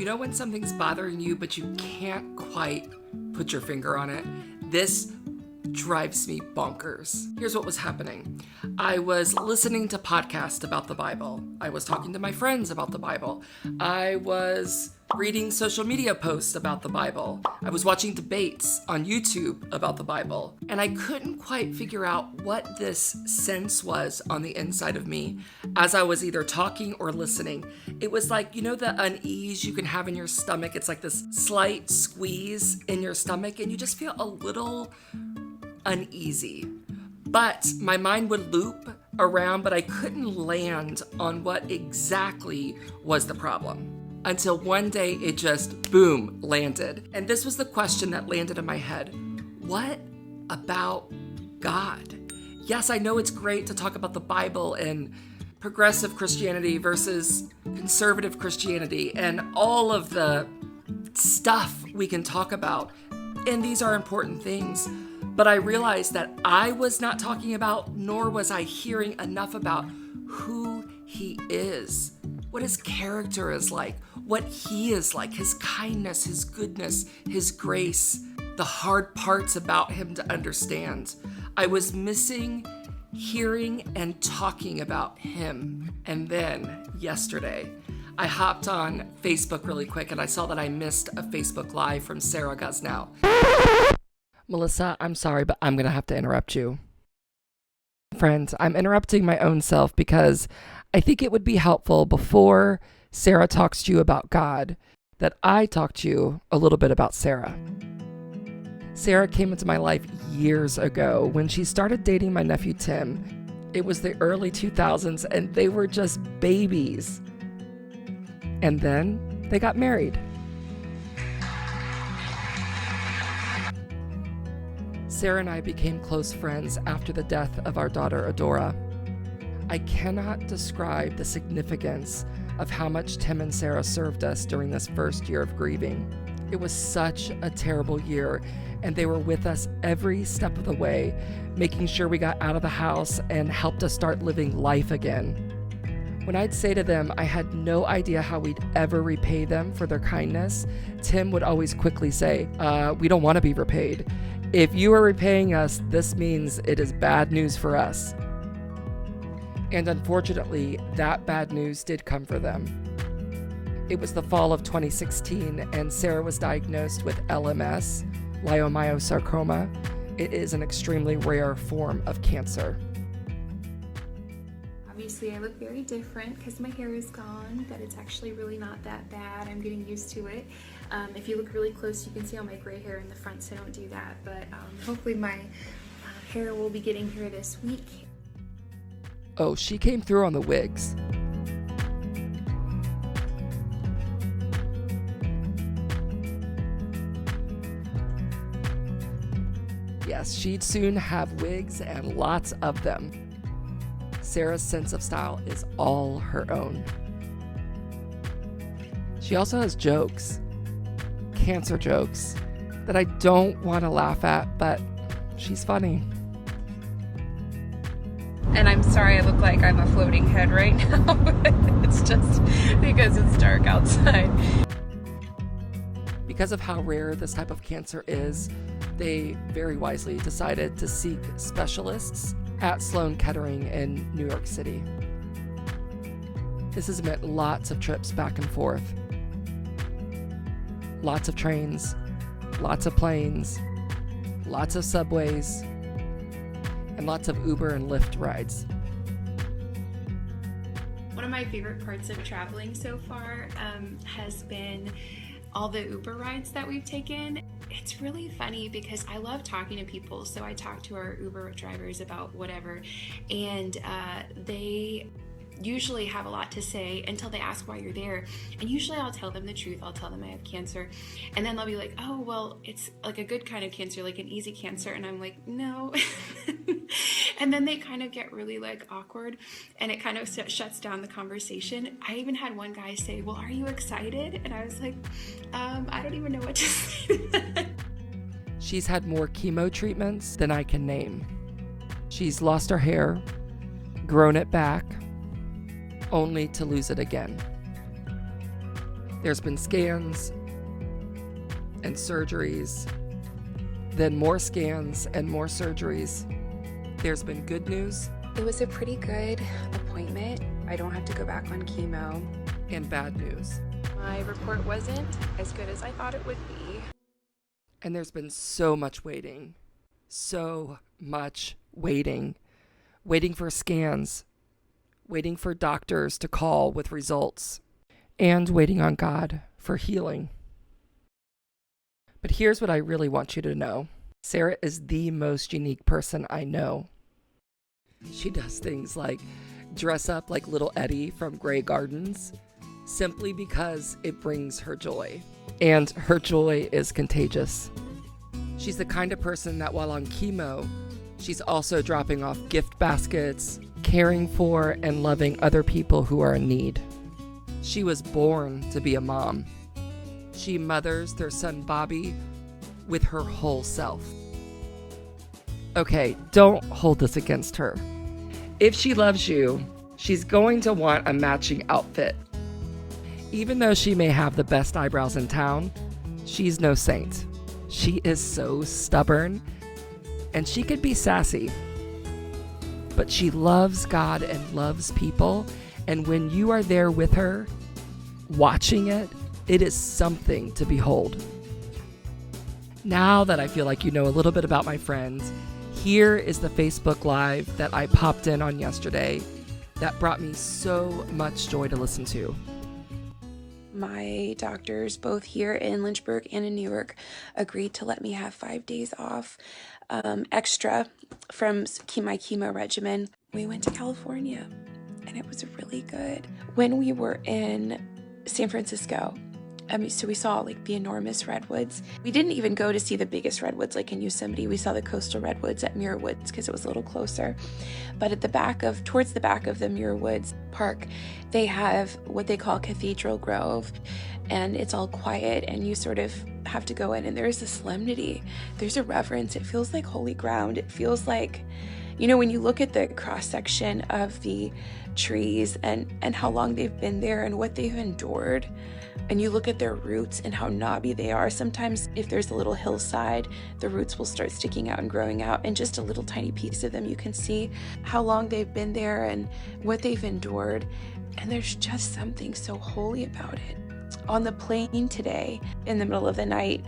You know when something's bothering you, but you can't quite put your finger on it? This drives me bonkers. Here's what was happening. I was listening to podcasts about the Bible. I was talking to my friends about the Bible. I was reading social media posts about the Bible. I was watching debates on YouTube about the Bible. And I couldn't quite figure out what this sense was on the inside of me as I was either talking or listening. It was like, you know, the unease you can have in your stomach. It's like this slight squeeze in your stomach and you just feel a little uneasy. But my mind would loop around, but I couldn't land on what exactly was the problem. Until one day it just, boom, landed. And this was the question that landed in my head. What about God? Yes, I know it's great to talk about the Bible and progressive Christianity versus conservative Christianity and all of the stuff we can talk about. And these are important things. But I realized that I was not talking about, nor was I hearing enough about who he is, what his character is like, what he is like, his kindness, his goodness, his grace, the hard parts about him to understand. I was missing hearing and talking about him. And then yesterday, I hopped on Facebook really quick and I saw that I missed a Facebook Live from Sarah Gosnell. Melissa, I'm sorry, but I'm going to have to interrupt you. Friends, I'm interrupting my own self because I think it would be helpful before Sarah talks to you about God that I talk to you a little bit about Sarah. Sarah came into my life years ago when she started dating my nephew Tim. It was the early 2000s and they were just babies. And then they got married. Sarah and I became close friends after the death of our daughter, Adora. I cannot describe the significance of how much Tim and Sarah served us during this first year of grieving. It was such a terrible year, and they were with us every step of the way, making sure we got out of the house and helped us start living life again. When I'd say to them I had no idea how we'd ever repay them for their kindness, Tim would always quickly say, we don't want to be repaid. If you are repaying us, this means it is bad news for us. And unfortunately, that bad news did come for them. It was the fall of 2016, and Sarah was diagnosed with LMS, leiomyosarcoma. It is an extremely rare form of cancer. Obviously, I look very different because my hair is gone, but it's actually really not that bad. I'm getting used to it. If you look really close, you can see all my gray hair in the front, so don't do that. But hopefully my hair will be getting here this week. Oh, she came through on the wigs. Yes, she'd soon have wigs and lots of them. Sarah's sense of style is all her own. She also has jokes, cancer jokes, that I don't want to laugh at, but she's funny. And I'm sorry I look like I'm a floating head right now. It's just because it's dark outside. Because of how rare this type of cancer is, they very wisely decided to seek specialists at Sloan Kettering in New York City. This has meant lots of trips back and forth. Lots of trains, lots of planes, lots of subways, and lots of Uber and Lyft rides. One of my favorite parts of traveling so far has been all the Uber rides that we've taken. It's really funny because I love talking to people, so I talk to our Uber drivers about whatever, and they usually have a lot to say until they ask why you're there. And usually I'll tell them the truth. I'll tell them I have cancer, and then they'll be like, oh, well, it's like a good kind of cancer, like an easy cancer. And I'm like, no. And then they kind of get really like awkward, and it kind of shuts down the conversation. I even had one guy say, well, are you excited? And I was like, I don't even know what to say to that. She's had more chemo treatments than I can name. She's lost her hair, grown it back, only to lose it again. There's been scans and surgeries, then more scans and more surgeries. There's been good news. It was a pretty good appointment. I don't have to go back on chemo. And bad news. My report wasn't as good as I thought it would be. And there's been so much waiting. So much waiting. Waiting for scans. Waiting for doctors to call with results. And waiting on God for healing. But here's what I really want you to know. Sarah is the most unique person I know. She does things like dress up like little Eddie from Grey Gardens simply because it brings her joy. And her joy is contagious. She's the kind of person that while on chemo, she's also dropping off gift baskets, caring for and loving other people who are in need. She was born to be a mom. She mothers their son Bobby with her whole self. Okay, don't hold this against her. If she loves you, she's going to want a matching outfit. Even though she may have the best eyebrows in town, she's no saint. She is so stubborn, and she could be sassy. But she loves God and loves people, and when you are there with her, watching it, it is something to behold. Now that I feel like you know a little bit about my friends, here is the Facebook Live that I popped in on yesterday that brought me so much joy to listen to. My doctors, both here in Lynchburg and in New York, agreed to let me have 5 days off extra from my chemo regimen. We went to California, and it was really good. When we were in San Francisco, so we saw like the enormous redwoods. We didn't even go to see the biggest redwoods like in Yosemite. We saw the coastal redwoods at Muir Woods because it was a little closer. But at towards the back of the Muir Woods Park, they have what they call Cathedral Grove, and it's all quiet, and you sort of have to go in, and there's a solemnity. There's a reverence. It feels like holy ground. It feels like, you know, when you look at the cross section of the trees and how long they've been there and what they've endured, and you look at their roots and how knobby they are. Sometimes if there's a little hillside, the roots will start sticking out and growing out, and just a little tiny piece of them, you can see how long they've been there and what they've endured. And there's just something so holy about it. On the plane today, in the middle of the night,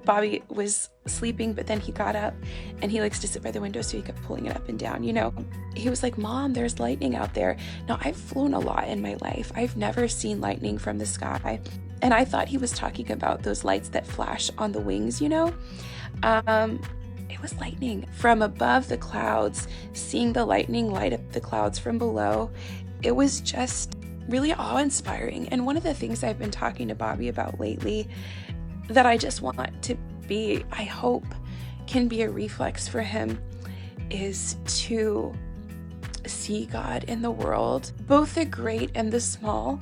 Bobby was sleeping, but then he got up and he likes to sit by the window, so he kept pulling it up and down. You know, he was like, "Mom, there's lightning out there." Now, I've flown a lot in my life. I've never seen lightning from the sky. And I thought he was talking about those lights that flash on the wings, you know? It was lightning. From above the clouds, seeing the lightning light up the clouds from below, it was just really awe-inspiring. And one of the things I've been talking to Bobby about lately that I just want to be, I hope, can be a reflex for him, is to see God in the world, both the great and the small.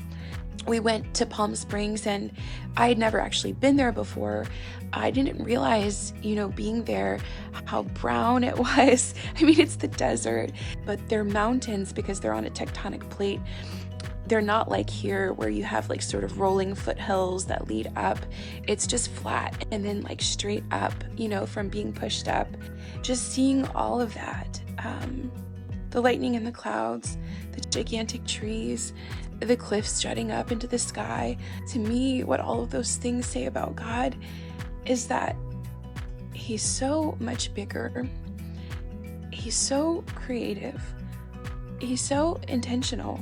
We went to Palm Springs, and I had never actually been there before. I didn't realize, you know, being there, how brown it was. I mean, it's the desert, but they're mountains because they're on a tectonic plate. They're not like here where you have like sort of rolling foothills that lead up. It's just flat and then like straight up, you know, from being pushed up. Just seeing all of that, the lightning in the clouds, the gigantic trees, the cliffs jutting up into the sky. To me, what all of those things say about God is that he's so much bigger. He's so creative. He's so intentional.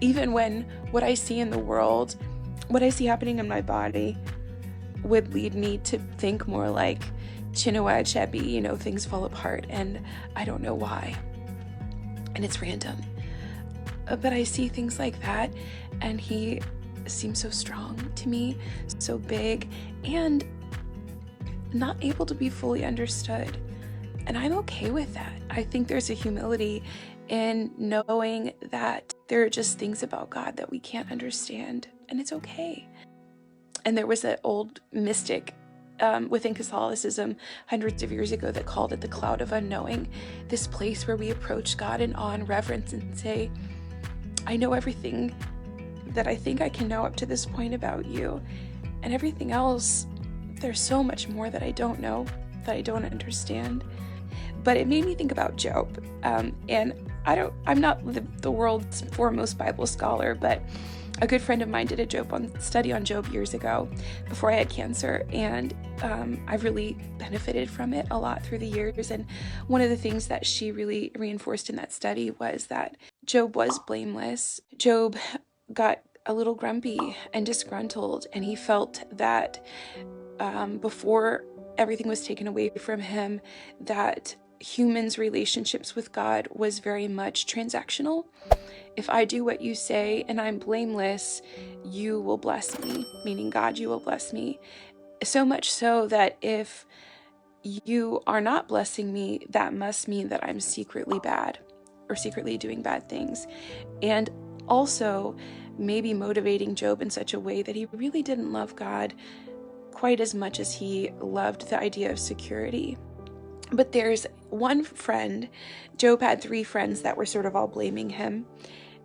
Even when what I see in the world, what I see happening in my body would lead me to think more like Chinua Achebe, you know, things fall apart and I don't know why. And it's random. But I see things like that, and he seems so strong to me, so big, and not able to be fully understood. And I'm okay with that. I think there's a humility in knowing that there are just things about God that we can't understand, and it's okay. And there was an old mystic within Catholicism hundreds of years ago that called it the cloud of unknowing, this place where we approach God in awe and reverence and say, I know everything that I think I can know up to this point about you. And everything else, there's so much more that I don't know, that I don't understand. But it made me think about Job. And I'm not the world's foremost Bible scholar, but a good friend of mine did a study on Job years ago before I had cancer, and I've really benefited from it a lot through the years. And one of the things that she really reinforced in that study was that Job was blameless. Job got a little grumpy and disgruntled, and he felt that before everything was taken away from him, that humans' relationships with God was very much transactional. If I do what you say and I'm blameless, you will bless me, meaning God, you will bless me. So much so that if you are not blessing me, that must mean that I'm secretly bad or secretly doing bad things. And also maybe motivating Job in such a way that he really didn't love God quite as much as he loved the idea of security. But there's one friend. Job had 3 friends that were sort of all blaming him,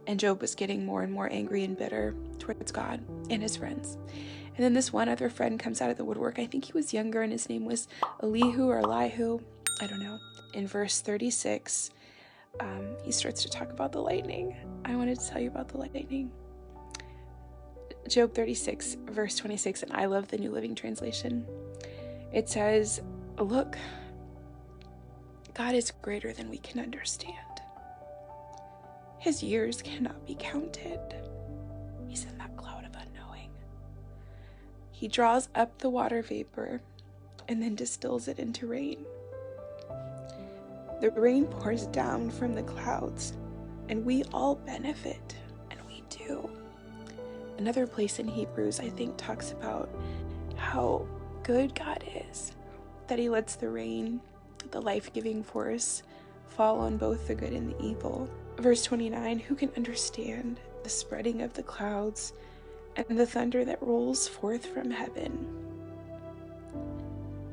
and Job was getting more and more angry and bitter towards God and his friends. And then this one other friend comes out of the woodwork. I think he was younger, and his name was Elihu or Elihu. I don't know. In verse 36, he starts to talk about the lightning. I wanted to tell you about the lightning. Job 36, verse 26, and I love the New Living Translation. It says, "Look, God is greater than we can understand. His years cannot be counted. He's in that cloud of unknowing. He draws up the water vapor and then distills it into rain. The rain pours down from the clouds, and we all benefit, and we do." Another place in Hebrews, I think, talks about how good God is, that he lets the rain, the life-giving force, fall on both the good and the evil. Verse 29, "Who can understand the spreading of the clouds and the thunder that rolls forth from heaven?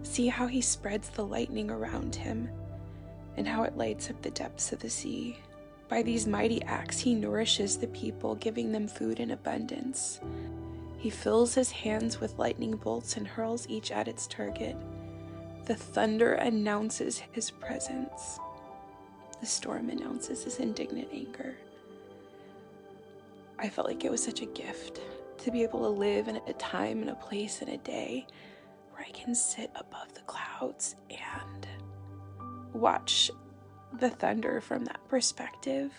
See how he spreads the lightning around him, and how it lights up the depths of the sea. By these mighty acts he nourishes the people, giving them food in abundance. He fills his hands with lightning bolts and hurls each at its target. The thunder announces his presence. The storm announces his indignant anger." I felt like it was such a gift to be able to live in a time and a place and a day where I can sit above the clouds and watch the thunder from that perspective.